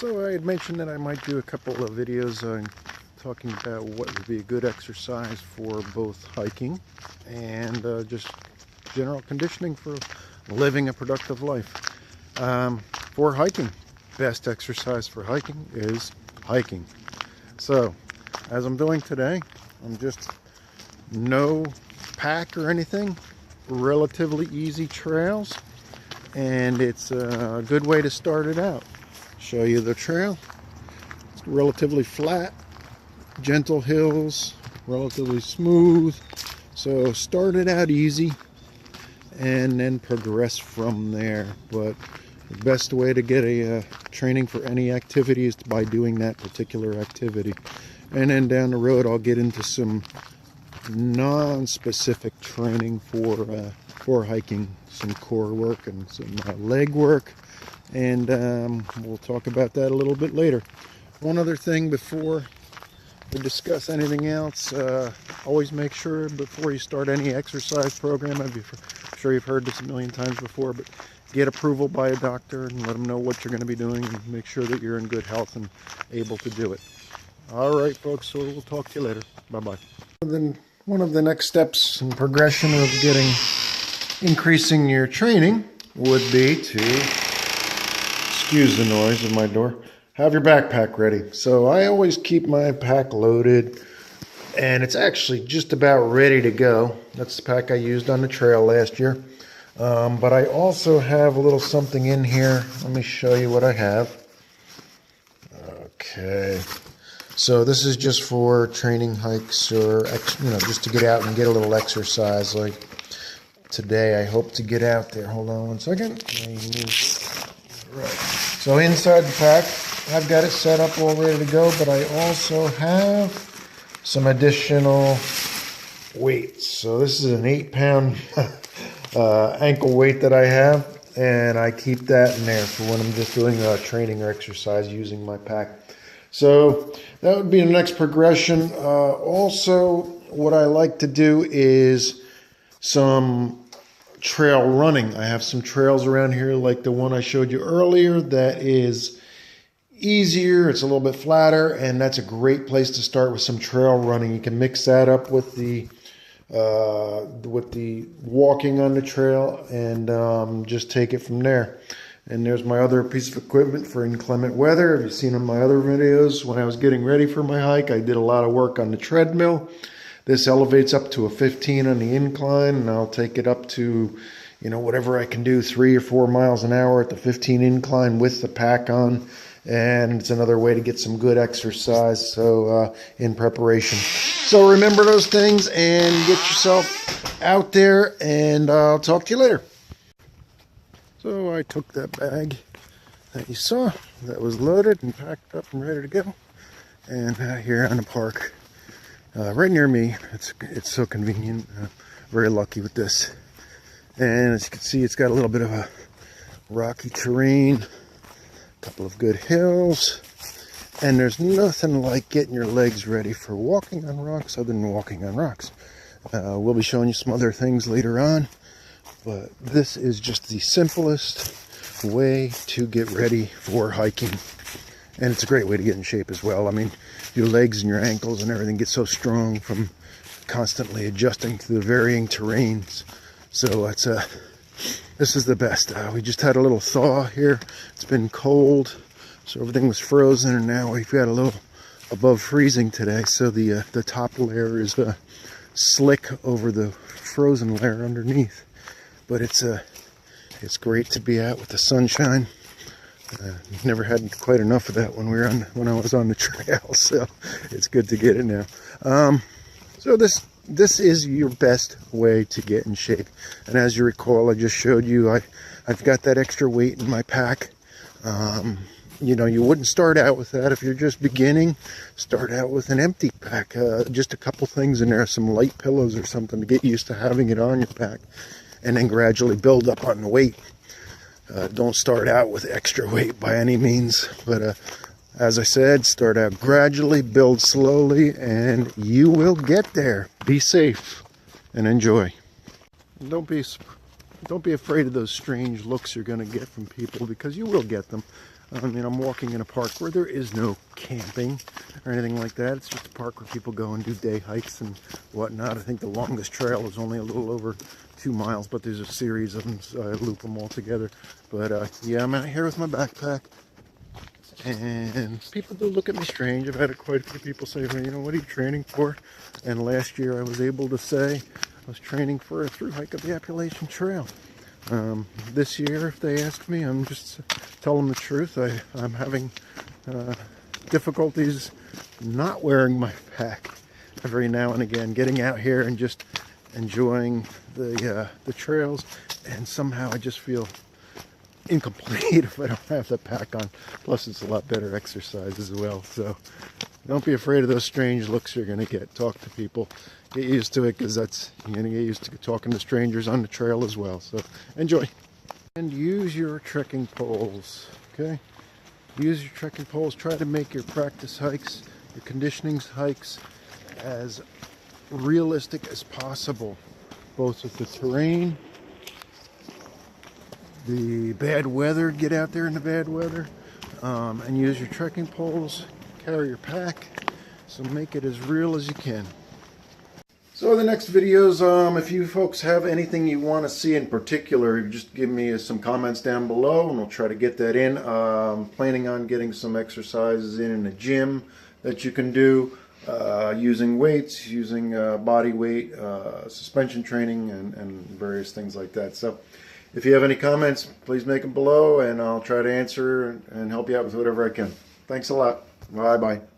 So I had mentioned that I might do a couple of videos talking about what would be a good exercise for both hiking and just general conditioning for living a productive life. For hiking, best exercise for hiking is hiking. So as I'm doing today, I'm just no pack or anything, relatively easy trails, and it's a good way to start it out. Show you the trail. It's relatively flat, gentle hills, relatively smooth. So start it out easy and then progress from there. But the best way to get a training for any activity is by doing that particular activity. And then down the road I'll get into some non-specific training for hiking, some core work and some leg work, and we'll talk about that a little bit later. One other thing before we discuss anything else, always make sure before you start any exercise program, I'm sure you've heard this a million times before, but get approval by a doctor and let them know what you're going to be doing and make sure that you're in good health and able to do it. All right, folks, so we'll talk to you later. Bye-bye. Then one of the next steps in progression of increasing your training would be to, excuse the noise of my door, have your backpack ready. So I always keep my pack loaded, and it's actually just about ready to go. That's the pack I used on the trail last year. But I also have a little something in here. Let me show you what I have. Okay. So this is just for training hikes or, just to get out and get a little exercise. Like today, I hope to get out there. Hold on one second. Right. So inside the pack, I've got it set up all ready to go, but I also have some additional weights. So this is an 8-pound ankle weight that I have, and I keep that in there for when I'm just doing training or exercise using my pack. So that would be the next progression. Also, what I like to do is some trail running. I have some trails around here like the one I showed you earlier that is easier. It's a little bit flatter, and that's a great place to start with some trail running. You can mix that up with the walking on the trail and just take it from there. And there's my other piece of equipment for inclement weather. If you've seen on my other videos, when I was getting ready for my hike, I did a lot of work on the treadmill. This elevates up to a 15 on the incline, and I'll take it up to, whatever I can do, 3 or 4 miles an hour at the 15 incline with the pack on. And it's another way to get some good exercise, so in preparation. So remember those things and get yourself out there, and I'll talk to you later. So I took that bag that you saw that was loaded and packed up and ready to go, and here on the park right near me. It's so convenient. Very lucky with this. And as you can see, it's got a little bit of a rocky terrain, a couple of good hills, and there's nothing like getting your legs ready for walking on rocks other than walking on rocks. We'll be showing you some other things later on, but this is just the simplest way to get ready for hiking. And it's a great way to get in shape as well. I mean, your legs and your ankles and everything get so strong from constantly adjusting to the varying terrains. So this is the best. We just had a little thaw here. It's been cold, so everything was frozen, and now we've got a little above freezing today. So the top layer is slick over the frozen layer underneath. But it's great to be out with the sunshine. Never had quite enough of that when I was on the trail, so it's good to get it now. So this is your best way to get in shape. And as you recall, I just showed you I've got that extra weight in my pack. You wouldn't start out with that if you're just beginning. Start out with an empty pack, just a couple things in there, some light pillows or something to get used to having it on your pack, and then gradually build up on the weight. Don't start out with extra weight by any means, but as I said, start out gradually, build slowly, and you will get there. Be safe and enjoy. Don't be afraid of those strange looks you're going to get from people, because you will get them. I'm walking in a park where there is no camping or anything like that. It's just a park where people go and do day hikes and whatnot. I think the longest trail is only a little over 2 miles, but there's a series of them, so I loop them all together. But yeah, I'm out here with my backpack, and people do look at me strange. I've had quite a few people say to me, what are you training for? And last year I was able to say I was training for a through hike of the Appalachian Trail. This year, if they ask me, I'm just tell them the truth. I'm having difficulties not wearing my pack every now and again, getting out here and just enjoying the trails, and somehow I just feel incomplete if I don't have the pack on. Plus, it's a lot better exercise as well. So don't be afraid of those strange looks you're going to get. Talk to people. Get used to it, because you're going to get used to talking to strangers on the trail as well. So enjoy. And use your trekking poles, okay? Use your trekking poles. Try to make your practice hikes, your conditioning hikes, as realistic as possible, both with the terrain, the bad weather. Get out there in the bad weather, and use your trekking poles. Carry your pack, so make it as real as you can. So the next videos, if you folks have anything you want to see in particular, just give me some comments down below and we'll try to get that in. Planning on getting some exercises in the gym that you can do, using weights, using body weight, suspension training, and various things like that. So if you have any comments, please make them below, and I'll try to answer and help you out with whatever I can. Thanks a lot. Bye-bye.